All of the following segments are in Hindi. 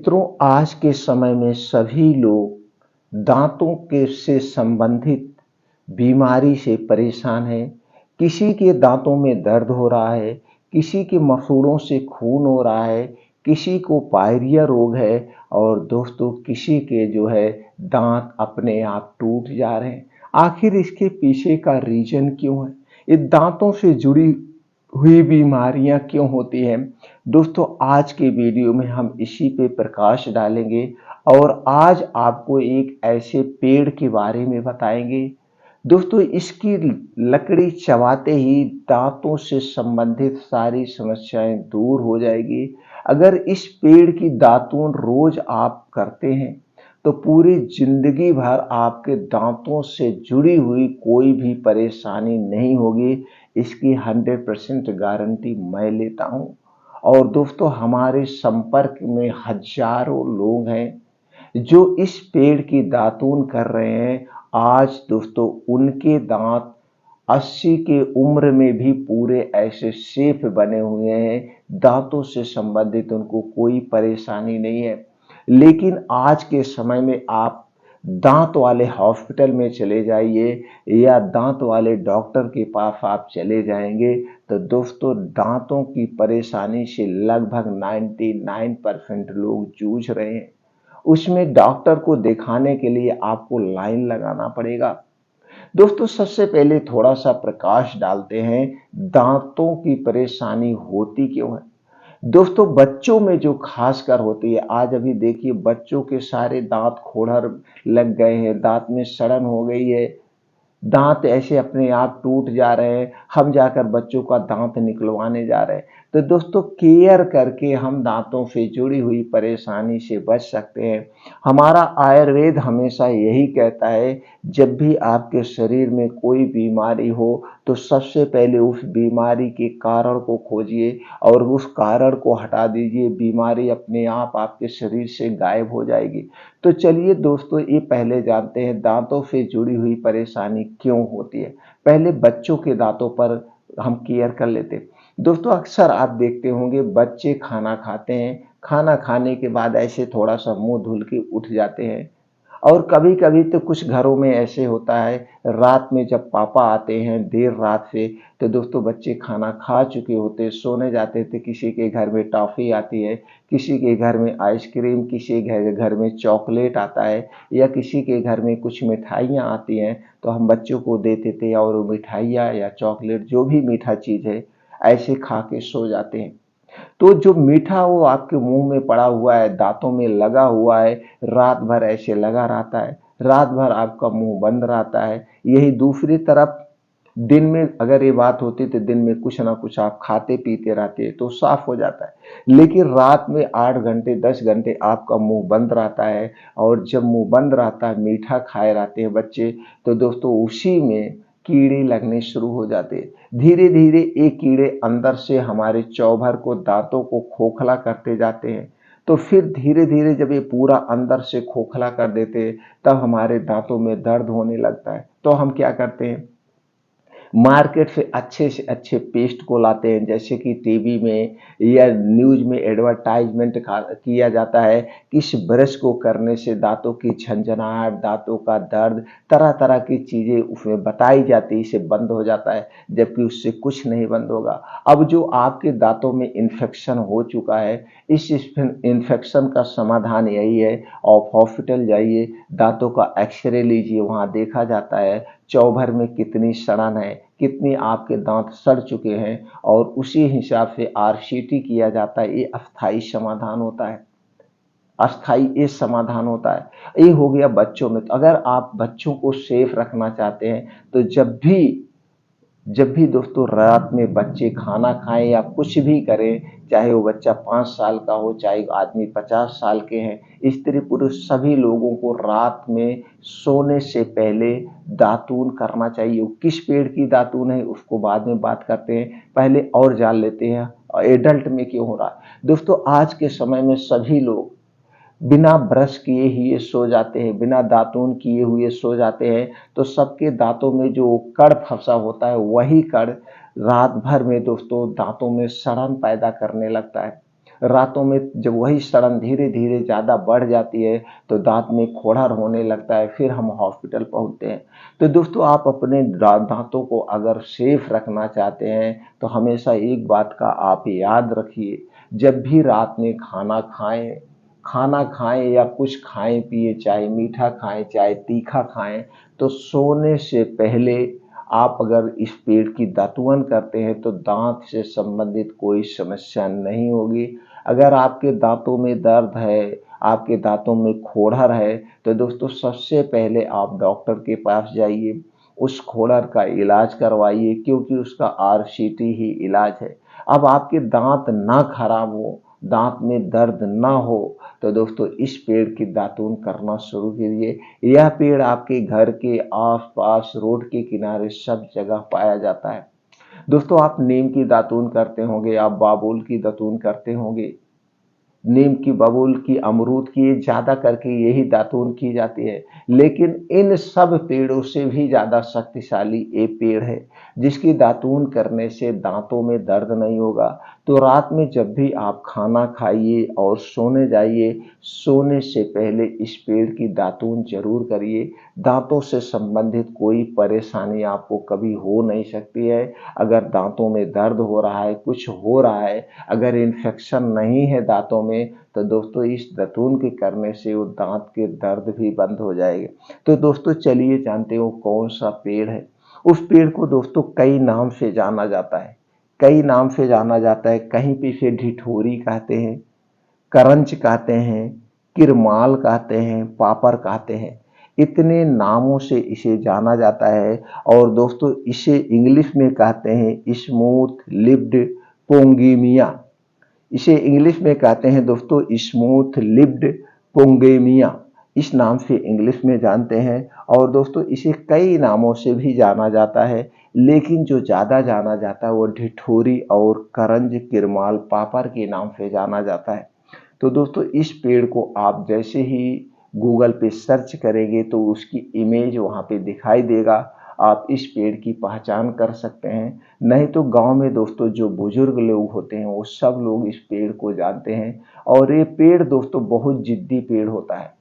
मित्रों, आज के समय में सभी लोग दांतों के से संबंधित बीमारी से परेशान हैं। किसी के दांतों में दर्द हो रहा है, किसी के मसूड़ों से खून हो रहा है, किसी को पायरिया रोग है और दोस्तों किसी के जो है दांत अपने आप टूट जा रहे हैं। आखिर इसके पीछे का रीजन क्यों है? ये दांतों से जुड़ी हुई बीमारियां क्यों होती हैं? दोस्तों, आज के वीडियो में हम इसी पे प्रकाश डालेंगे और आज आपको एक ऐसे पेड़ के बारे में बताएंगे। दोस्तों, इसकी लकड़ी चबाते ही दांतों से संबंधित सारी समस्याएं दूर हो जाएगी। अगर इस पेड़ की दातून रोज आप करते हैं तो पूरी जिंदगी भर आपके दांतों से जुड़ी हुई कोई भी परेशानी नहीं होगी। इसकी 100% गारंटी मैं लेता हूं। और दोस्तों, हमारे संपर्क में हजारों लोग हैं जो इस पेड़ की दातून कर रहे हैं। आज दोस्तों उनके दांत 80 के उम्र में भी पूरे ऐसे सेफ बने हुए हैं। दांतों से संबंधित उनको कोई परेशानी नहीं है। लेकिन आज के समय में आप दांत वाले हॉस्पिटल में चले जाइए या दांत वाले डॉक्टर के पास आप चले जाएंगे तो दोस्तों दांतों की परेशानी से लगभग 99% लोग जूझ रहे हैं। उसमें डॉक्टर को दिखाने के लिए आपको लाइन लगाना पड़ेगा। दोस्तों, सबसे पहले थोड़ा सा प्रकाश डालते हैं, दांतों की परेशानी होती क्यों है। दोस्तों, बच्चों में जो खासकर होती है, आज अभी देखिए बच्चों के सारे दांत खोड़र लग गए हैं, दांत में सड़न हो गई है, दांत ऐसे अपने आप टूट जा रहे हैं, हम जाकर बच्चों का दांत निकलवाने जा रहे हैं। तो दोस्तों, केयर करके हम दांतों से जुड़ी हुई परेशानी से बच सकते हैं। हमारा आयुर्वेद हमेशा यही कहता है, जब भी आपके शरीर में कोई बीमारी हो तो सबसे पहले उस बीमारी के कारण को खोजिए और उस कारण को हटा दीजिए। बीमारी अपने आप आपके शरीर से गायब हो जाएगी। तो चलिए दोस्तों, ये पहले जानते हैं दांतों से जुड़ी हुई परेशानी क्यों होती है। पहले बच्चों के दांतों पर हम केयर कर लेते हैं। दोस्तों, अक्सर आप देखते होंगे बच्चे खाना खाते हैं, खाना खाने के बाद ऐसे थोड़ा सा मुंह धुल के उठ जाते हैं। और कभी कभी तो कुछ घरों में ऐसे होता है, रात में जब पापा आते हैं देर रात से तो दोस्तों बच्चे खाना खा चुके होते, सोने जाते थे, किसी के घर में टॉफी आती है, किसी के घर में आइसक्रीम, किसी के घर में चॉकलेट आता है या किसी के घर में कुछ मिठाइयाँ आती हैं तो हम बच्चों को देते थे और वो मिठाइयाँ या चॉकलेट जो भी मीठा चीज़ है ऐसे खा के सो जाते हैं। तो जो मीठा वो आपके मुंह में पड़ा हुआ है, दांतों में लगा हुआ है, रात भर ऐसे लगा रहता है, रात भर आपका मुंह बंद रहता है। यही दूसरी तरफ दिन में अगर ये बात होती तो दिन में कुछ ना कुछ आप खाते पीते रहते तो साफ हो जाता है। लेकिन रात में 8 घंटे 10 घंटे आपका मुंह बंद रहता है और जब मुंह बंद रहता है, मीठा खाए रहते हैं बच्चे, तो दोस्तों उसी में कीड़े लगने शुरू हो जाते हैं। धीरे धीरे ये कीड़े अंदर से हमारे चौभर को, दांतों को खोखला करते जाते हैं। तो फिर धीरे धीरे जब ये पूरा अंदर से खोखला कर देते हैं तब हमारे दांतों में दर्द होने लगता है। तो हम क्या करते हैं, मार्केट से अच्छे पेस्ट को लाते हैं, जैसे कि टीवी में या न्यूज में एडवर्टाइजमेंट किया जाता है कि इस ब्रश को करने से दांतों की झंझनाहट, दांतों का दर्द, तरह तरह की चीज़ें उसमें बताई जाती है, इसे बंद हो जाता है, जबकि उससे कुछ नहीं बंद होगा। अब जो आपके दांतों में इन्फेक्शन हो चुका है, इस इन्फेक्शन का समाधान यही है, आप हॉस्पिटल जाइए, दांतों का एक्सरे लीजिए, वहाँ देखा जाता है चौभर में कितनी सड़न है, कितनी आपके दांत सड़ चुके हैं और उसी हिसाब से आरसीटी किया जाता है। ये अस्थाई समाधान होता है, अस्थाई ये समाधान होता है। ये हो गया बच्चों में। तो अगर आप बच्चों को सेफ रखना चाहते हैं तो जब भी दोस्तों रात में बच्चे खाना खाएं या कुछ भी करें, चाहे वो बच्चा 5 साल का हो, चाहे आदमी 50 साल के हैं, स्त्री पुरुष सभी लोगों को रात में सोने से पहले दातून करना चाहिए। किस पेड़ की दातून है उसको बाद में बात करते हैं, पहले और जान लेते हैं एडल्ट में क्यों हो रहा है। दोस्तों, आज के समय में सभी लोग बिना ब्रश किए ही ये सो जाते हैं, बिना दातून किए हुए सो जाते हैं। तो सबके दांतों में जो कड़ फंसा होता है वही कड़ रात भर में दोस्तों दांतों में सड़न पैदा करने लगता है। रातों में जब वही सड़न धीरे धीरे ज़्यादा बढ़ जाती है तो दांत में खोड़र होने लगता है, फिर हम हॉस्पिटल पहुंचते हैं। तो दोस्तों आप अपने दांतों को अगर सेफ रखना चाहते हैं तो हमेशा एक बात का आप याद रखिए, जब भी रात में खाना खाएं या कुछ खाएं पिए, चाहे मीठा खाएं चाहे तीखा खाएं, तो सोने से पहले आप अगर इस पेड़ की दातून करते हैं तो दांत से संबंधित कोई समस्या नहीं होगी। अगर आपके दांतों में दर्द है, आपके दांतों में खोड़र है, तो दोस्तों सबसे पहले आप डॉक्टर के पास जाइए, उस खोड़र का इलाज करवाइए, क्योंकि उसका आरसीटी ही इलाज है। अब आपके दांत ना खराब हो, दांत में दर्द ना हो, तो दोस्तों इस पेड़ की दातून करना शुरू कीजिए। यह पेड़ आपके घर के आसपास, रोड के किनारे सब जगह पाया जाता है। दोस्तों आप नीम की दातून करते होंगे, आप बाबुल की दातून करते होंगे, नीम की, बबूल की, अमरूद की, ज्यादा करके यही दातून की जाती है। लेकिन इन सब पेड़ों से भी ज्यादा शक्तिशाली एक पेड़ है जिसकी दातून करने से दांतों में दर्द नहीं होगा। तो रात में जब भी आप खाना खाइए और सोने जाइए, सोने से पहले इस पेड़ की दातून जरूर करिए। दांतों से संबंधित कोई परेशानी आपको कभी हो नहीं सकती है। अगर दांतों में दर्द हो रहा है, कुछ हो रहा है, अगर इन्फेक्शन नहीं है दांतों में, तो दोस्तों इस दातून के करने से वो दांत के दर्द भी बंद हो जाएंगे। तो दोस्तों चलिए जानते हो कौन सा पेड़ है। उस पेड़ को दोस्तों कई नाम से जाना जाता है, कई नाम से जाना जाता है। कहीं पे इसे ढिठोरी कहते हैं, करंच कहते हैं, किरमाल कहते हैं, पापर कहते हैं। इतने नामों से इसे जाना जाता है। और दोस्तों इसे इंग्लिश में कहते हैं स्मूथ लिप्ड पोंगेमिया। इसे इंग्लिश में कहते हैं दोस्तों स्मूथ लिप्ड पोंगेमिया, इस नाम से इंग्लिश में जानते हैं। और दोस्तों इसे कई नामों से भी जाना जाता है, लेकिन जो ज़्यादा जाना जाता है वो ढिठोरी और करंज, किरमाल, पापर के नाम से जाना जाता है। तो दोस्तों इस पेड़ को आप जैसे ही गूगल पे सर्च करेंगे तो उसकी इमेज वहाँ पे दिखाई देगा, आप इस पेड़ की पहचान कर सकते हैं। नहीं तो गांव में दोस्तों जो बुजुर्ग लोग होते हैं वो सब लोग इस पेड़ को जानते हैं। और ये पेड़ दोस्तों बहुत जिद्दी पेड़ होता है।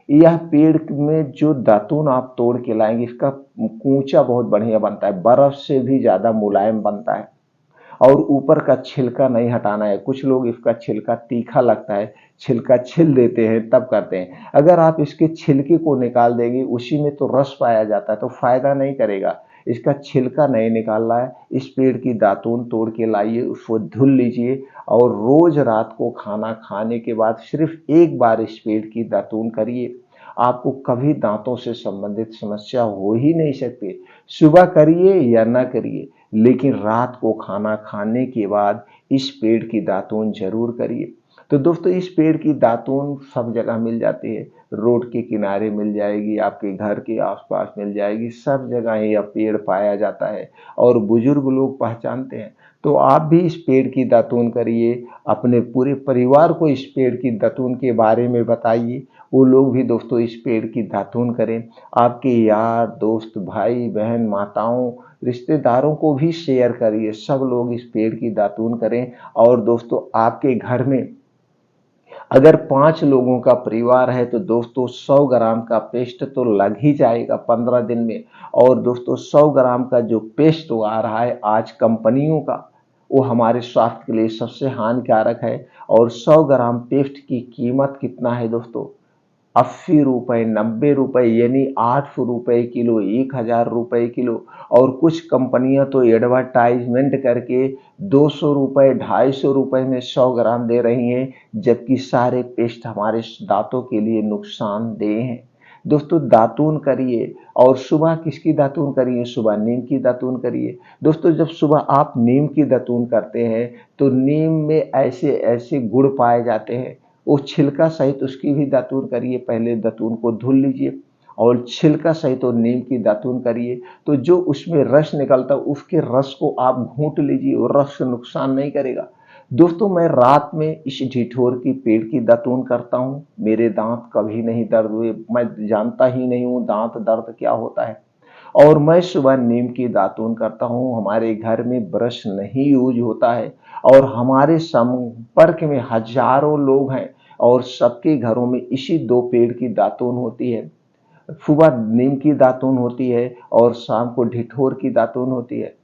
यह पेड़ में जो दातून आप तोड़ के लाएंगे, इसका कूचा बहुत बढ़िया बनता है, बर्फ से भी ज्यादा मुलायम बनता है। और ऊपर का छिलका नहीं हटाना है। कुछ लोग इसका छिलका तीखा लगता है, छिलका छिल देते हैं तब करते हैं। अगर आप इसके छिलके को निकाल देंगे, उसी में तो रस पाया जाता है, तो फायदा नहीं करेगा। इसका छिलका नहीं निकालना है। इस पेड़ की दातून तोड़ के लाइए, उसको धुल लीजिए और रोज रात को खाना खाने के बाद सिर्फ एक बार इस पेड़ की दातून करिए। आपको कभी दांतों से संबंधित समस्या हो ही नहीं सकती। सुबह करिए या ना करिए, लेकिन रात को खाना खाने के बाद इस पेड़ की दातून जरूर करिए। तो दोस्तों इस पेड़ की दातून सब जगह मिल जाती है, रोड के किनारे मिल जाएगी, आपके घर के आसपास मिल जाएगी, सब जगह यह पेड़ पाया जाता है और बुजुर्ग लोग पहचानते हैं। तो आप भी इस पेड़ की दातून करिए, अपने पूरे परिवार को इस पेड़ की दातून के बारे में बताइए, वो लोग भी दोस्तों इस पेड़ की दातून करें। आपके यार दोस्त, भाई बहन, माताओं, रिश्तेदारों को भी शेयर करिए, सब लोग इस पेड़ की दातून करें। और दोस्तों आपके घर में अगर 5 लोगों का परिवार है तो दोस्तों 100 ग्राम का पेस्ट तो लग ही जाएगा 15 दिन में। और दोस्तों 100 ग्राम का जो पेस्ट आ रहा है आज कंपनियों का, वो हमारे स्वास्थ्य के लिए सबसे हानिकारक है। और 100 ग्राम पेस्ट की कीमत कितना है दोस्तों? 80 रुपए, 90 रुपए, यानी 800 रुपए किलो, 1000 रुपए किलो। और कुछ कंपनियां तो एडवर्टाइजमेंट करके 200 रुपए, 250 रुपए में 100 ग्राम दे रही हैं, जबकि सारे पेस्ट हमारे दांतों के लिए नुकसानदेह हैं। दोस्तों दातून करिए। और सुबह किसकी दातून करिए? सुबह नीम की दातून करिए। दोस्तों जब सुबह आप नीम की दातून करते हैं तो नीम में ऐसे ऐसे गुण पाए जाते हैं, वो छिलका सहित उसकी भी दातून करिए। पहले दातून को धुल लीजिए और छिलका सहित और नीम की दातून करिए, तो जो उसमें रस निकलता है उसके रस को आप घूंट लीजिए, और रस नुकसान नहीं करेगा। दोस्तों मैं रात में इस ढिठोर की पेड़ की दातून करता हूँ, मेरे दांत कभी नहीं दर्द हुए, मैं जानता ही नहीं हूँ दांत दर्द क्या होता है। और मैं सुबह नीम की दातून करता हूँ। हमारे घर में ब्रश नहीं यूज होता है और हमारे संपर्क में हजारों लोग हैं और सबके घरों में इसी दो पेड़ की दातून होती है। सुबह नीम की दातून होती है और शाम को ढिठोर की दातून होती है।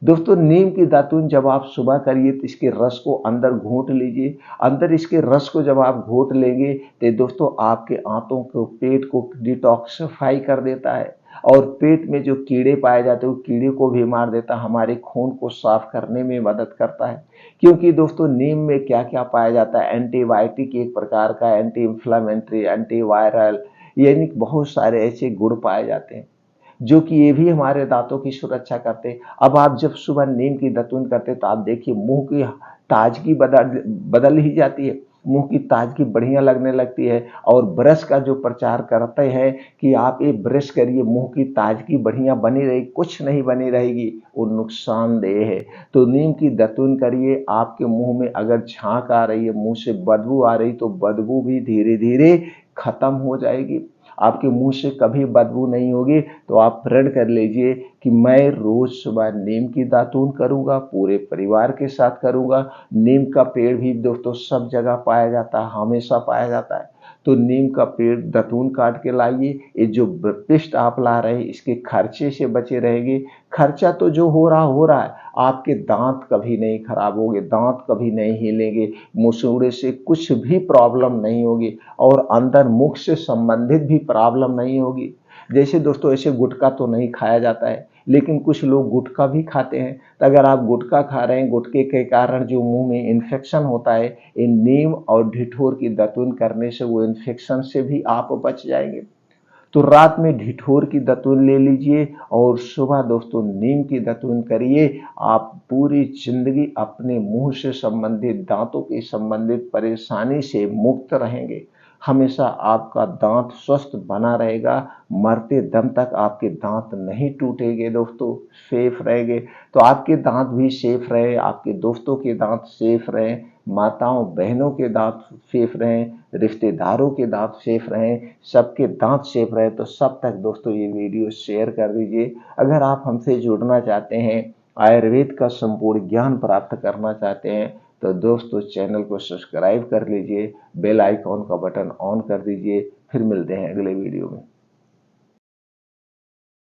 दोस्तों, नीम की दातून जब आप सुबह करिए तो इसके रस को अंदर घोंट लीजिए। अंदर इसके रस को जब आप घोंट लेंगे तो दोस्तों आपके आंतों को, पेट को डिटॉक्सिफाई कर देता है और पेट में जो कीड़े पाए जाते हैं वो कीड़े को भी मार देता है, हमारे खून को साफ करने में मदद करता है। क्योंकि दोस्तों नीम में क्या क्या पाया जाता है, एंटीबायोटिक एक प्रकार का, एंटी इंफ्लेमेटरी, एंटी वायरल, यानी बहुत सारे ऐसे गुण पाए जाते हैं जो कि ये भी हमारे दांतों की सुरक्षा करते हैं। अब आप जब सुबह नीम की दातून करते हैं तो आप देखिए मुंह की ताजगी बदल बदल ही जाती है, मुंह की ताजगी बढ़िया लगने लगती है। और ब्रश का जो प्रचार करते हैं कि आप ये ब्रश करिए, मुंह की ताजगी बढ़िया बनी रहेगी, कुछ नहीं बनी रहेगी, वो नुकसानदेह है। तो नीम की दातून करिए। आपके मुंह में अगर झांक आ रही है, मुंह से बदबू आ रही, तो बदबू भी धीरे धीरे खत्म हो जाएगी। आपके मुंह से कभी बदबू नहीं होगी। तो आप प्रण कर लीजिए कि मैं रोज सुबह नीम की दातून करूंगा, पूरे परिवार के साथ करूंगा। नीम का पेड़ भी दोस्तों सब जगह पाया जाता है, हमेशा पाया जाता है। तो नीम का पेड़ दातून काट के लाइए। ये जो पेस्ट आप ला रहे हैं इसके खर्चे से बचे रहेंगे। खर्चा तो जो हो रहा है, आपके दांत कभी नहीं खराब होंगे, दांत कभी नहीं हिलेंगे, मुसूड़े से कुछ भी प्रॉब्लम नहीं होगी और अंदर मुख से संबंधित भी प्रॉब्लम नहीं होगी। जैसे दोस्तों ऐसे गुटखा तो नहीं खाया जाता है, लेकिन कुछ लोग गुटखा भी खाते हैं। तो अगर आप गुटखा खा रहे हैं, गुटखे के कारण जो मुंह में इन्फेक्शन होता है, इन नीम और ढिठोर की दातून करने से वो इन्फेक्शन से भी आप बच जाएंगे। तो रात में ढिठोर की दातून ले लीजिए और सुबह दोस्तों नीम की दातून करिए। आप पूरी जिंदगी अपने मुंह से संबंधित, दांतों के संबंधित परेशानी से मुक्त रहेंगे। हमेशा आपका दांत स्वस्थ बना रहेगा, मरते दम तक आपके दांत नहीं टूटेंगे दोस्तों, सेफ रहेंगे। तो आपके दांत भी सेफ रहे, आपके दोस्तों के दांत सेफ रहे, माताओं बहनों के दांत सेफ रहें, रिश्तेदारों के दांत सेफ रहें, सबके दांत सेफ रहे। तो सब तक दोस्तों ये वीडियो शेयर कर दीजिए। अगर आप हमसे जुड़ना चाहते हैं, आयुर्वेद का संपूर्ण ज्ञान प्राप्त करना चाहते हैं, तो दोस्तों चैनल को सब्सक्राइब कर लीजिए, बेल आइकॉन का बटन ऑन कर दीजिए। फिर मिलते हैं अगले वीडियो में।